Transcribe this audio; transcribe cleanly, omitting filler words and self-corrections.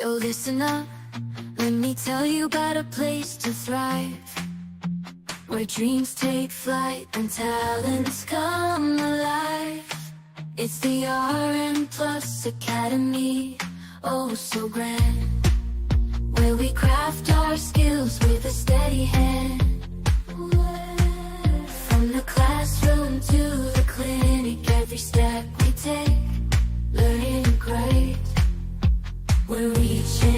Yo, listen up, let me tell you about a place to thrive, where dreams take flight and talents come alive. It's the RN Plus Academy, oh so grand, where we craft our skills with a steady hand. From the classroom to the clinic, every step we take, learning great, we're reaching